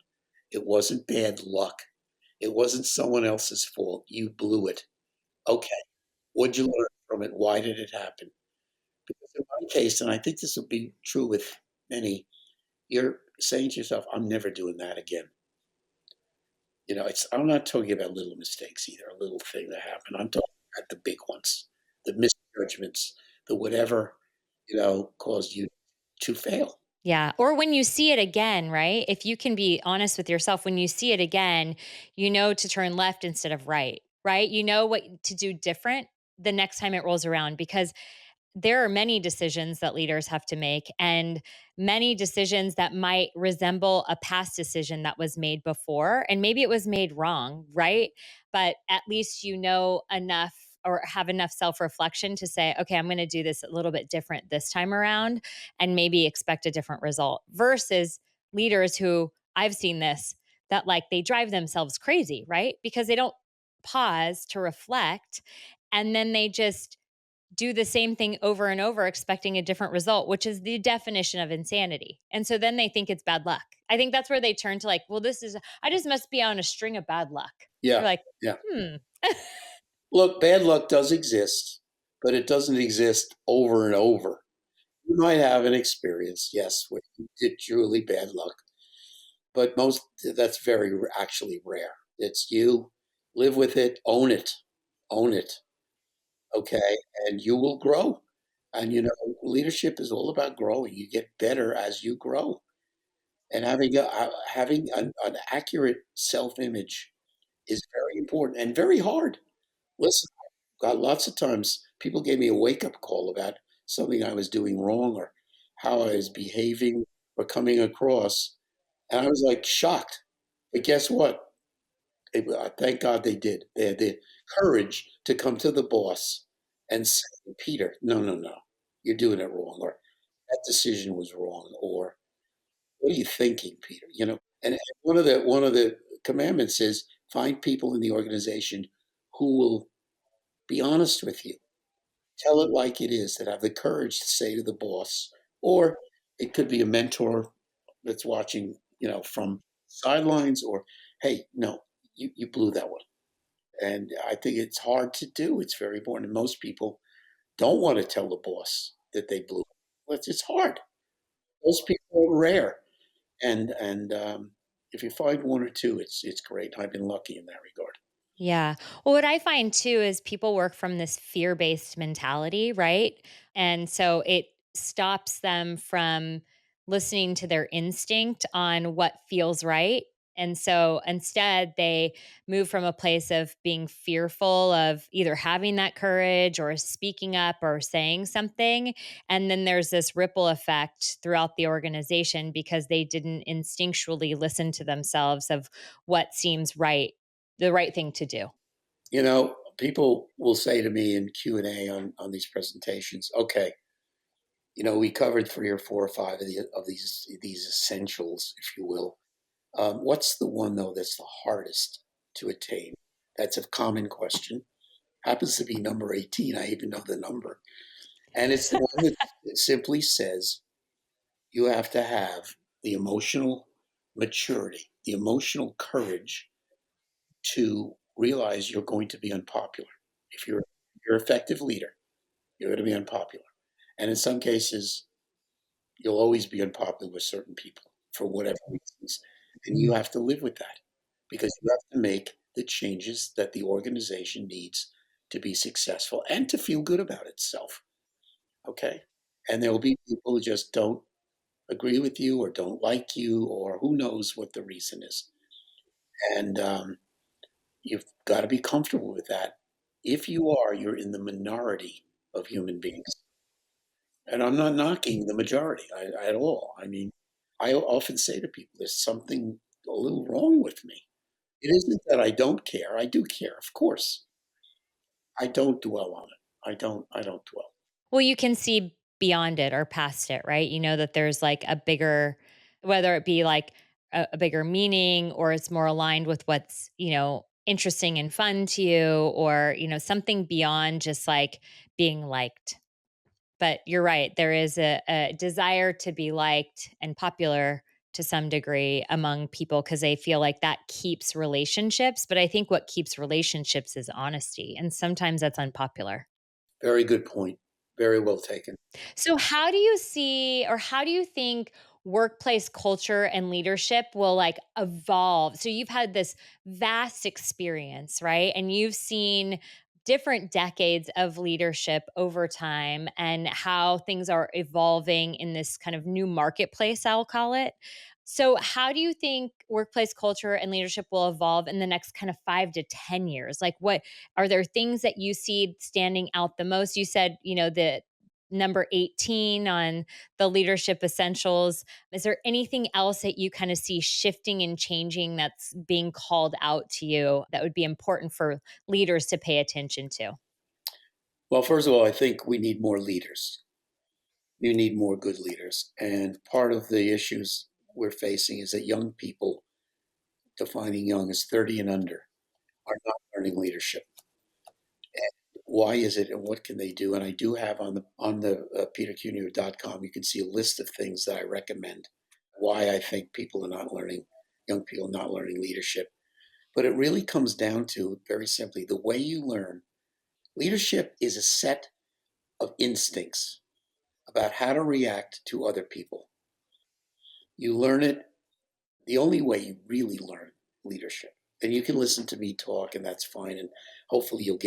[SPEAKER 1] It wasn't bad luck. It wasn't someone else's fault. You blew it. Okay. What'd you learn from it? Why did it happen? Because in my case, and I think this will be true with many, you're saying to yourself, I'm never doing that again. I'm not talking about little mistakes either, a little thing that happened. I'm talking about the big ones, the misjudgments, the whatever, caused you to fail.
[SPEAKER 2] Yeah. Or when you see it again, right? If you can be honest with yourself, when you see it again, you know to turn left instead of right, right? You know what to do different the next time it rolls around because there are many decisions that leaders have to make and many decisions that might resemble a past decision that was made before and maybe it was made wrong, right? But at least you know enough or have enough self-reflection to say, okay, I'm going to do this a little bit different this time around and maybe expect a different result versus leaders who I've seen this that like they drive themselves crazy, right? Because they don't pause to reflect and then they just do the same thing over and over, expecting a different result, which is the definition of insanity. And so then they think it's bad luck. I think that's where they turn to like, well, I just must be on a string of bad luck. You're
[SPEAKER 1] Yeah,
[SPEAKER 2] like,
[SPEAKER 1] yeah.
[SPEAKER 2] hmm.
[SPEAKER 1] Look, bad luck does exist, but it doesn't exist over and over. You might have an experience, yes, where you did truly bad luck, but most that's very actually rare. It's you live with it, own it, okay, and you will grow. And leadership is all about growing. You get better as you grow, and having an accurate self image is very important and very hard. Listen, got lots of times people gave me a wake up call about something I was doing wrong or how I was behaving or coming across. And I was like shocked. But guess what? Thank God they did. They had the courage to come to the boss and say, Peter, no, no, no, you're doing it wrong. Or that decision was wrong. Or what are you thinking, Peter? And one of the commandments is find people in the organization who will be honest with you. Tell it like it is, that have the courage to say to the boss, or it could be a mentor that's watching, from sidelines, or, hey, no, you blew that one. And I think it's hard to do. It's very important. And most people don't want to tell the boss that they blew it. It's hard. Those people are rare. And if you find one or two, it's great. I've been lucky in that regard.
[SPEAKER 2] Yeah. Well, what I find too is people work from this fear based mentality, right? And so it stops them from listening to their instinct on what feels right. And so instead, they move from a place of being fearful of either having that courage or speaking up or saying something. And then there's this ripple effect throughout the organization because they didn't instinctually listen to themselves of what seems right, the right thing to do.
[SPEAKER 1] People will say to me in Q&A on these presentations, okay, we covered three or four or five of these essentials, if you will. What's the one though that's the hardest to attain? That's a common question. Happens to be number 18. I even know the number. And it's the one that simply says you have to have the emotional maturity, the emotional courage to realize you're going to be unpopular. If you're an effective leader, you're going to be unpopular. And in some cases, you'll always be unpopular with certain people for whatever reasons. And you have to live with that because you have to make the changes that the organization needs to be successful and to feel good about itself. Okay. And there will be people who just don't agree with you or don't like you or who knows what the reason is. And you've got to be comfortable with that. If you are, you're in the minority of human beings. And I'm not knocking the majority at all. I mean, I often say to people, there's something a little wrong with me. It isn't that I don't care. I do care, of course. I don't dwell on it. I don't dwell.
[SPEAKER 2] Well, you can see beyond it or past it, right? You know that there's like a bigger, whether it be like a bigger meaning or it's more aligned with what's, interesting and fun to you or, something beyond just like being liked. But you're right. There is a desire to be liked and popular to some degree among people because they feel like that keeps relationships. But I think what keeps relationships is honesty. And sometimes that's unpopular.
[SPEAKER 1] Very good point. Very well taken.
[SPEAKER 2] So, how do you see or how do you think workplace culture and leadership will like evolve? So, you've had this vast experience, right? And you've seen different decades of leadership over time and how things are evolving in this kind of new marketplace, I'll call it. So, how do you think workplace culture and leadership will evolve in the next kind of 5 to 10 years? Like, what are there things that you see standing out the most? You said, the number 18 on the leadership essentials. Is there anything else that you kind of see shifting and changing that's being called out to you that would be important for leaders to pay attention to?
[SPEAKER 1] Well, first of all, I think we need more leaders. You need more good leaders. And part of the issues we're facing is that young people, defining young as 30 and under, are not learning leadership. And why is it and what can they do? And I do have on the petercuneo.com, you can see a list of things that I recommend why I think young people are not learning leadership. But it really comes down to very simply the way you learn. Leadership is a set of instincts about how to react to other people. You learn it the only way you really learn leadership. And you can listen to me talk, and that's fine. And hopefully you'll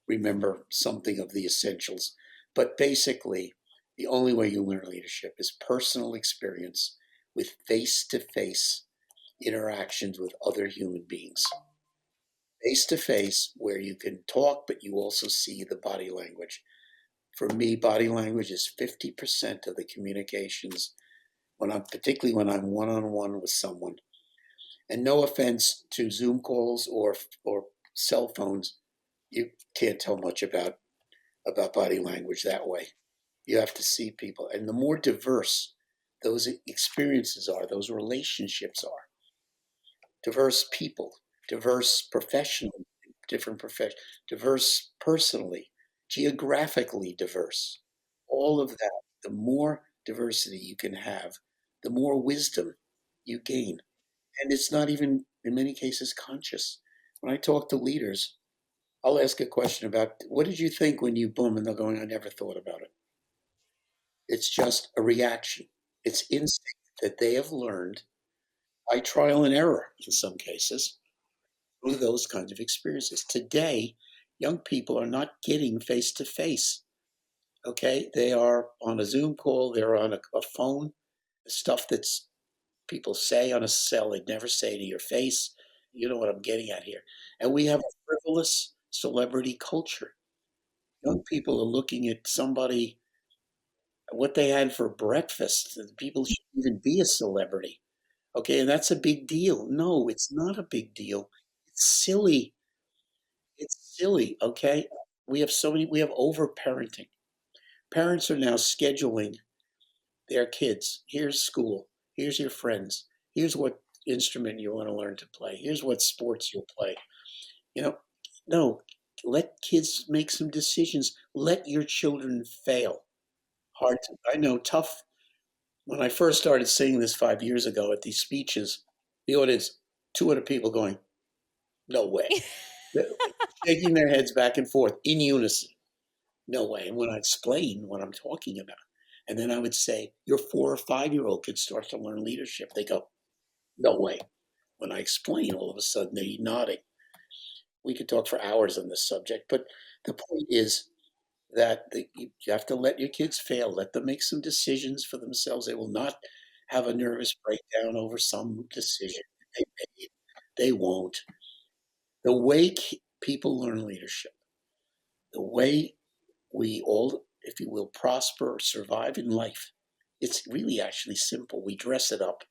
[SPEAKER 1] remember something of the essentials. But basically, the only way you learn leadership is personal experience with face to face interactions with other human beings. Face to face, where you can talk, but you also see the body language. For me, body language is 50% of the communications particularly when I'm one on one with someone. And no offense to Zoom calls or cell phones, you can't tell much about body language that way. You have to see people, and the more diverse those experiences are, those relationships are, diverse people, diverse professionally, different profession, diverse personally, geographically diverse. All of that, the more diversity you can have, the more wisdom you gain. And it's not even, in many cases, conscious. When I talk to leaders, I'll ask a question about what did you think when you boom, and they're going, I never thought about it. It's just a reaction. It's instinct that they have learned by trial and error in some cases through those kinds of experiences. Today, young people are not getting face to face. Okay, they are on a Zoom call, they're on a phone, stuff that's people say on a cell they'd never say to your face. You know what I'm getting at here. And we have a frivolous celebrity culture. Young people are looking at somebody, what they had for breakfast. People should even be a celebrity. Okay, and that's a big deal. No, it's not a big deal. It's silly. It's silly. Okay, we have over parenting. Parents are now scheduling their kids. Here's school. Here's your friends. Here's what instrument you want to learn to play. Here's what sports you'll play. You know, no, let kids make some decisions. Let your children fail. Hard to, I know, tough. When I first started saying this 5 years ago at these speeches, the audience, 200 people going, no way. They're shaking their heads back and forth in unison. No way. And when I explain what I'm talking about, and then I would say, your 4 or 5-year-old could start to learn leadership. They go, no way. When I explain, all of a sudden they're nodding. We could talk for hours on this subject, but the point is that you have to let your kids fail. Let them make some decisions for themselves. They will not have a nervous breakdown over some decision they made. They won't. The way people learn leadership, the way we all, if you will, prosper or survive in life, it's really actually simple. We dress it up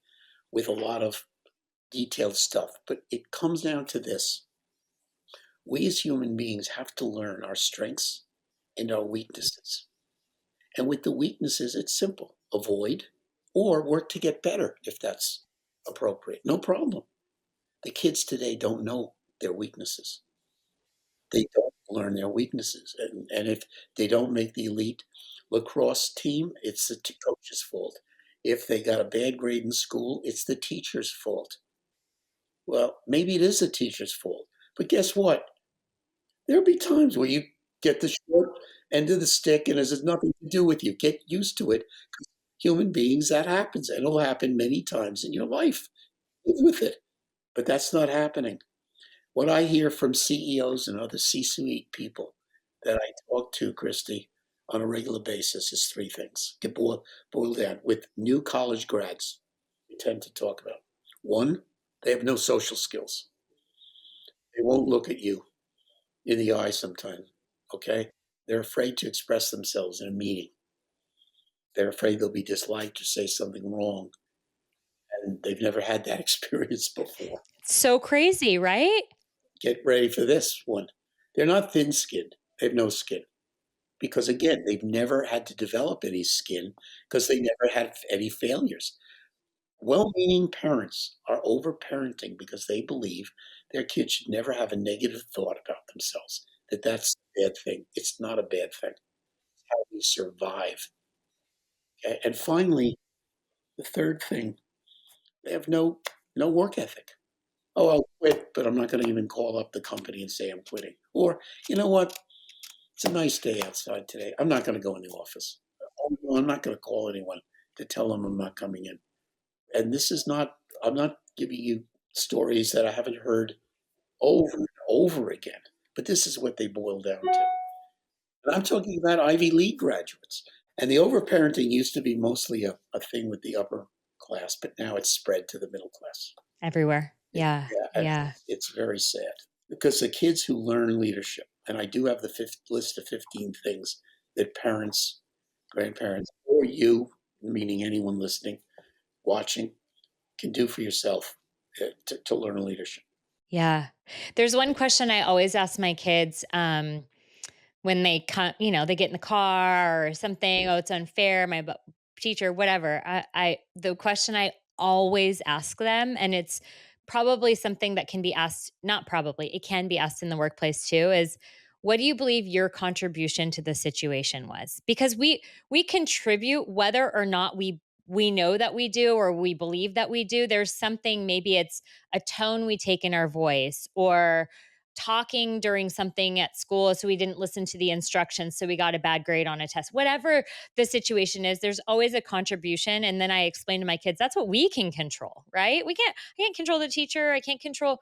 [SPEAKER 1] with a lot of detailed stuff, but it comes down to this. We as human beings have to learn our strengths and our weaknesses. And with the weaknesses, it's simple. Avoid or work to get better if that's appropriate. No problem. The kids today don't know their weaknesses. They don't learn their weaknesses. And if they don't make the elite lacrosse team, it's the coach's fault. If they got a bad grade in school, it's the teacher's fault. Well, maybe it is the teacher's fault. But guess what? There'll be times where you get the short end of the stick and it has nothing to do with you. Get used to it. Human beings, that happens. And it'll happen many times in your life. Live with it. But that's not happening. What I hear from CEOs and other C-suite people that I talk to, Kristi, on a regular basis is three things. Get boiled down with new college grads. We tend to talk about. One, they have no social skills. They won't look at you in the eye sometimes. Okay? They're afraid to express themselves in a meeting. They're afraid they'll be disliked or say something wrong. And they've never had that experience before.
[SPEAKER 2] So crazy, right?
[SPEAKER 1] Get ready for this one. They're not thin skinned, they have no skin. Because again, they've never had to develop any skin because they never had any failures. Well meaning parents are over parenting because they believe their kids should never have a negative thought about themselves, that's a bad thing. It's not a bad thing. It's how we survive. Okay? And finally, the third thing, they have no work ethic. Oh, I'll quit, but I'm not going to even call up the company and say I'm quitting. Or, you know what? It's a nice day outside today. I'm not going to go in the office. Oh, no, I'm not going to call anyone to tell them I'm not coming in. And this is not, I'm not giving you stories that I haven't heard over and over again, but this is what they boil down to. And I'm talking about Ivy League graduates. And the overparenting used to be mostly a thing with the upper class, but now it's spread to the middle class.
[SPEAKER 2] Everywhere. Yeah.
[SPEAKER 1] Yeah, and
[SPEAKER 2] Yeah.
[SPEAKER 1] it's very sad because the kids who learn leadership, and I do have the list of 15 things that parents, grandparents, or you, meaning anyone listening, watching, can do for yourself to learn leadership.
[SPEAKER 2] Yeah. There's one question I always ask my kids, when they come, they get in the car or something. Oh, it's unfair. My teacher, whatever. The question I always ask them, and it's probably something that can be asked, not probably, it can be asked in the workplace too, is what do you believe your contribution to the situation was? Because we contribute whether or not we know that we do or we believe that we do. There's something, maybe it's a tone we take in our voice, or talking during something at school so we didn't listen to the instructions so we got a bad grade on a test. Whatever the situation is, there's always a contribution. And then I explain to my kids, that's what we can control, right? I can't control the teacher, I can't control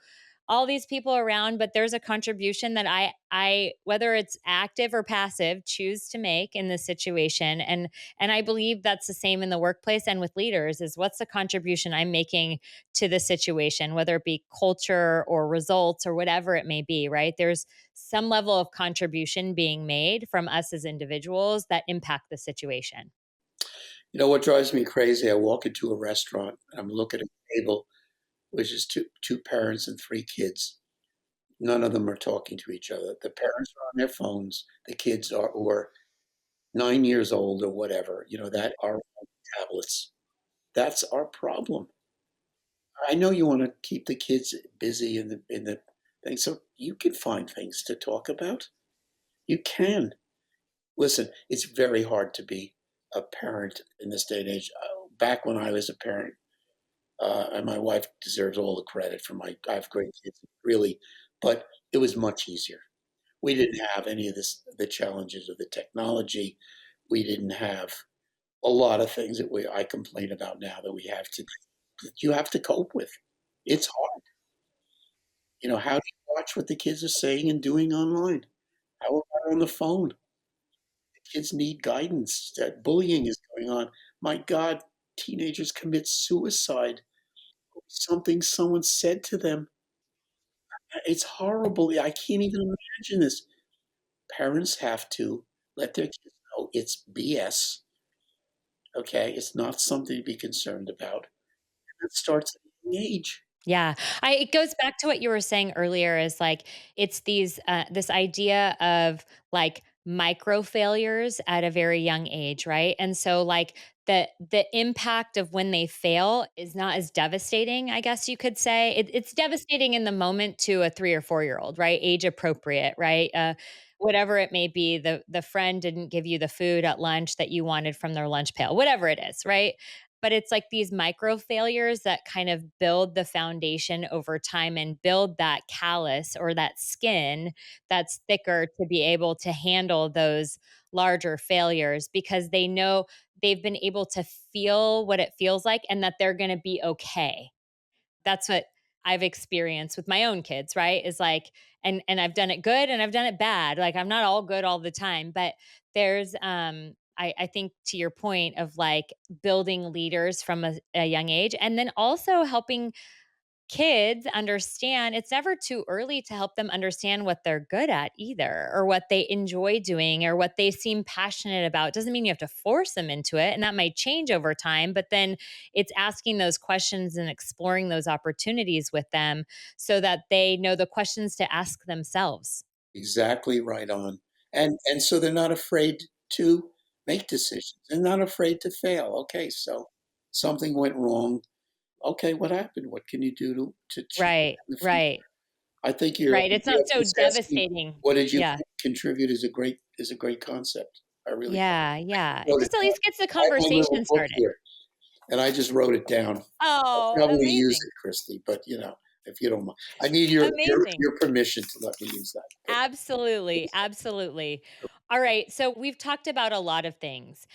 [SPEAKER 2] all these people around, but there's a contribution that I whether it's active or passive, choose to make in this situation. And I believe that's the same in the workplace and with leaders, is what's the contribution I'm making to the situation, whether it be culture or results or whatever it may be, right? There's some level of contribution being made from us as individuals that impact the situation.
[SPEAKER 1] You know what drives me crazy? I walk into a restaurant and I'm looking at a table, which is two parents and three kids. None of them are talking to each other. The parents are on their phones. The kids are, or 9 years old or whatever, that are on tablets. That's our problem. I know you want to keep the kids busy in the thing, so you can find things to talk about. You can. Listen, it's very hard to be a parent in this day and age. Back when I was a parent, and my wife deserves all the credit for I have great kids, really, but it was much easier. We didn't have any of the challenges of the technology. We didn't have a lot of things that I complain about now that we have to that you have to cope with. It's hard. How do you watch what the kids are saying and doing online? How about on the phone? The kids need guidance. That bullying is going on. My God, teenagers commit suicide. Something someone said to them. It's horrible. I can't even imagine this. Parents have to let their kids know it's BS. Okay, it's not something to be concerned about. And it starts at a young age.
[SPEAKER 2] Yeah. It goes back to what you were saying earlier, is like it's this idea of like micro failures at a very young age, right? And so like the impact of when they fail is not as devastating, I guess you could say. It's devastating in the moment to a 3 or 4 year old, right? Age appropriate, right? Whatever it may be, the friend didn't give you the food at lunch that you wanted from their lunch pail, whatever it is, right? But it's like these micro failures that kind of build the foundation over time and build that callus or that skin that's thicker to be able to handle those larger failures, because they know they've been able to feel what it feels like and that they're going to be okay. That's what I've experienced with my own kids, right? Is like, and I've done it good and I've done it bad. Like I'm not all good all the time, but there's I think to your point of like building leaders from a young age, and then also helping kids understand it's never too early to help them understand what they're good at either, or what they enjoy doing, or what they seem passionate about. Doesn't mean you have to force them into it, and that might change over time, but then it's asking those questions and exploring those opportunities with them so that they know the questions to ask themselves.
[SPEAKER 1] Exactly right on. And so they're not afraid to make decisions. They're not afraid to fail. Okay, so something went wrong. Okay, what happened? What can you do to change
[SPEAKER 2] Right,
[SPEAKER 1] in the future?
[SPEAKER 2] right,
[SPEAKER 1] I think
[SPEAKER 2] right. It's not so
[SPEAKER 1] just asking
[SPEAKER 2] devastating.
[SPEAKER 1] what did you
[SPEAKER 2] Yeah.
[SPEAKER 1] contribute is a great concept. I really
[SPEAKER 2] Yeah, yeah. It
[SPEAKER 1] wrote it
[SPEAKER 2] just at
[SPEAKER 1] down.
[SPEAKER 2] least gets the
[SPEAKER 1] I have my little
[SPEAKER 2] conversation
[SPEAKER 1] book
[SPEAKER 2] started.
[SPEAKER 1] here, and I just wrote it down. I'll
[SPEAKER 2] Oh,
[SPEAKER 1] probably use
[SPEAKER 2] amazing.
[SPEAKER 1] it, Kristi, but if you don't mind. I need your
[SPEAKER 2] Amazing.
[SPEAKER 1] your permission to let me use that. Okay.
[SPEAKER 2] Absolutely, absolutely. All right, so we've talked about a lot of things,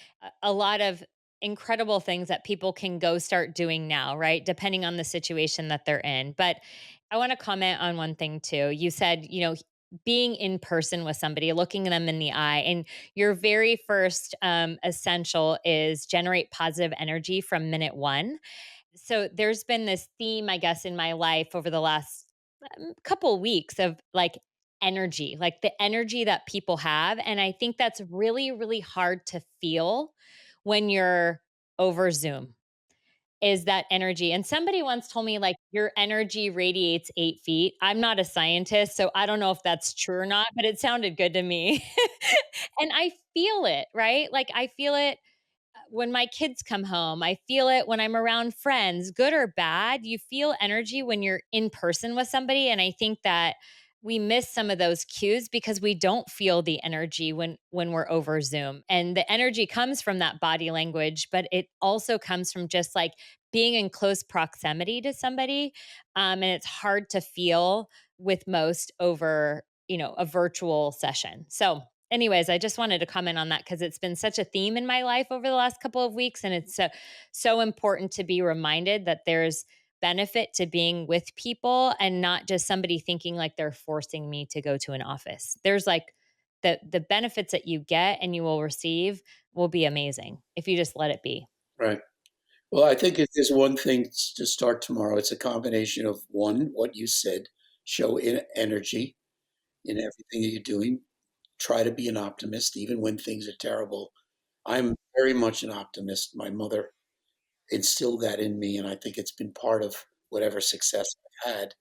[SPEAKER 2] a lot of incredible things that people can go start doing now, right? Depending on the situation that they're in. But I want to comment on one thing too. You said, being in person with somebody, looking them in the eye, and your very first essential is generate positive energy from minute one. So there's been this theme, I guess, in my life over the last couple weeks of like energy, like the energy that people have. And I think that's really, really hard to feel when you're over Zoom is that energy. And somebody once told me, like, your energy radiates 8 feet. I'm not a scientist, so I don't know if that's true or not, but it sounded good to me. And I feel it, right? Like, I feel it when my kids come home. I feel it when I'm around friends, good or bad. You feel energy when you're in person with somebody. And I think that we miss some of those cues because we don't feel the energy when we're over Zoom. And the energy comes from that body language, but it also comes from just like being in close proximity to somebody. And it's hard to feel with most over, a virtual session. So anyways, I just wanted to comment on that because it's been such a theme in my life over the last couple of weeks. And it's so important to be reminded that there's benefit to being with people and not just somebody thinking like they're forcing me to go to an office. There's like the benefits that you get and you will receive will be amazing if you just let it be.
[SPEAKER 1] Right. Well, I think if there's one thing to start tomorrow, it's a combination of one, what you said, show energy in everything that you're doing. Try to be an optimist, even when things are terrible. I'm very much an optimist. My mother instilled that in me, and I think it's been part of whatever success I've had.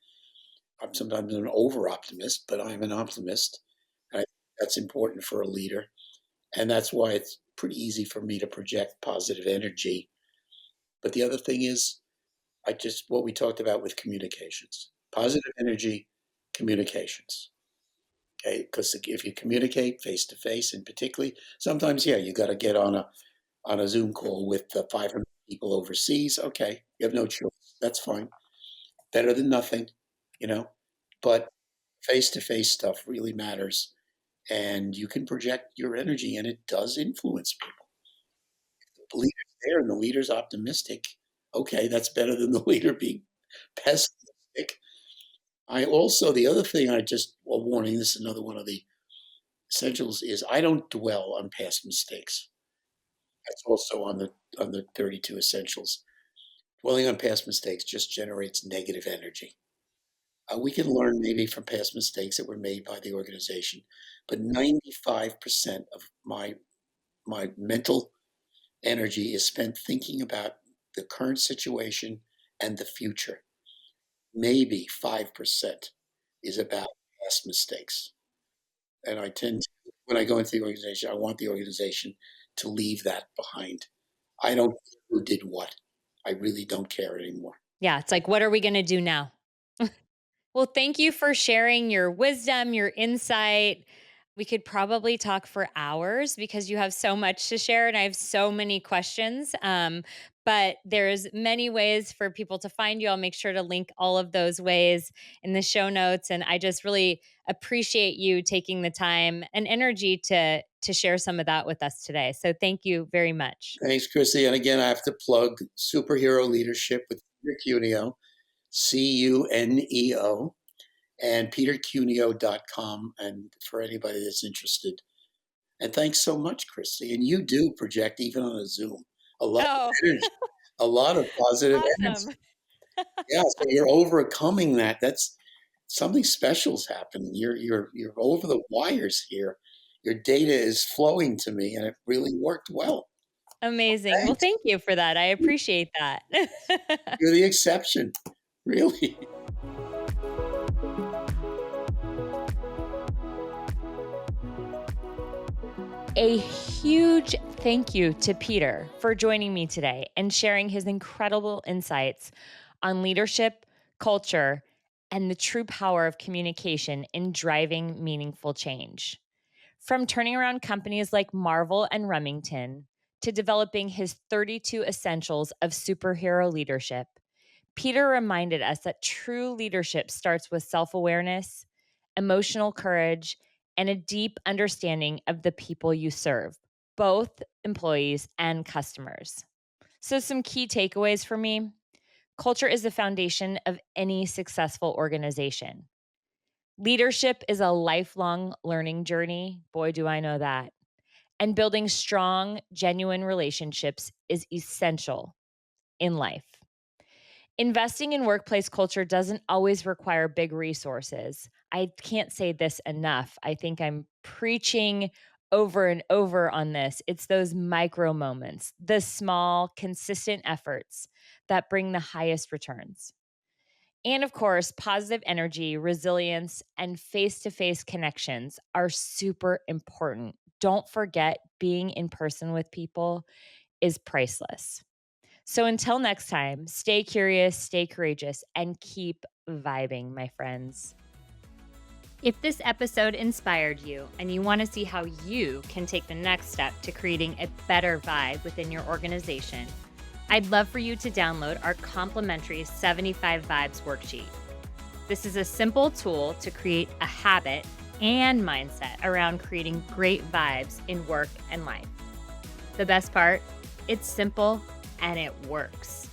[SPEAKER 1] I'm sometimes an over optimist, but I'm an optimist. And I think that's important for a leader. And that's why it's pretty easy for me to project positive energy. But the other thing is, what we talked about with communications, positive energy, communications. Okay. Because if you communicate face to face, and particularly sometimes, yeah, you got to get on a Zoom call with 500 people overseas. Okay. You have no choice. That's fine. Better than nothing, you know, but face to face stuff really matters, and you can project your energy, and it does influence people. The leader's there and the leader's optimistic. Okay, that's better than the leader being pessimistic. The other thing, a warning, this is another one of the essentials, is I don't dwell on past mistakes. That's also on the 32 essentials. Dwelling on past mistakes just generates negative energy. We can learn maybe from past mistakes that were made by the organization, but 95% of my mental energy is spent thinking about the current situation and the future. Maybe 5% is about past mistakes. And when I go into the organization, I want the organization to leave that behind. I don't care who did what. I really don't care anymore.
[SPEAKER 2] Yeah, it's like, what are we going to do now? Well, thank you for sharing your wisdom, your insight. We could probably talk for hours because you have so much to share and I have so many questions. But there's many ways for people to find you. I'll make sure to link all of those ways in the show notes. And I just really appreciate you taking the time and energy to share some of that with us today. So thank you very much.
[SPEAKER 1] Thanks, Chrissy. And again, I have to plug Superhero Leadership with Peter Cuneo, Cuneo, and petercuneo.com. And for anybody that's interested. And thanks so much, Christy. And you do project, even on a Zoom, a lot of
[SPEAKER 2] Oh,
[SPEAKER 1] energy, a lot of positive energy.
[SPEAKER 2] awesome.
[SPEAKER 1] Yeah, so you're overcoming that. That's something special's happening. You're over the wires here. Your data is flowing to me, and it really worked well.
[SPEAKER 2] Amazing. Well,
[SPEAKER 1] Thanks.
[SPEAKER 2] thank you for that. I appreciate that.
[SPEAKER 1] You're the exception, really.
[SPEAKER 2] A huge thank you to Peter for joining me today and sharing his incredible insights on leadership, culture, and the true power of communication in driving meaningful change. From turning around companies like Marvel and Remington to developing his 32 essentials of superhero leadership, Peter reminded us that true leadership starts with self-awareness, emotional courage, and a deep understanding of the people you serve, both employees and customers. So, some key takeaways for me: culture is the foundation of any successful organization. Leadership is a lifelong learning journey. Boy, do I know that. And building strong, genuine relationships is essential in life. Investing in workplace culture doesn't always require big resources. I can't say this enough. I think I'm preaching over and over on this. It's those micro moments, the small, consistent efforts that bring the highest returns. And of course, positive energy, resilience, and face to face connections are super important. Don't forget, being in person with people is priceless. So until next time, stay curious, stay courageous, and keep vibing, my friends. If this episode inspired you and you want to see how you can take the next step to creating a better vibe within your organization, I'd love for you to download our complimentary 75 Vibes worksheet. This is a simple tool to create a habit and mindset around creating great vibes in work and life. The best part, it's simple and it works.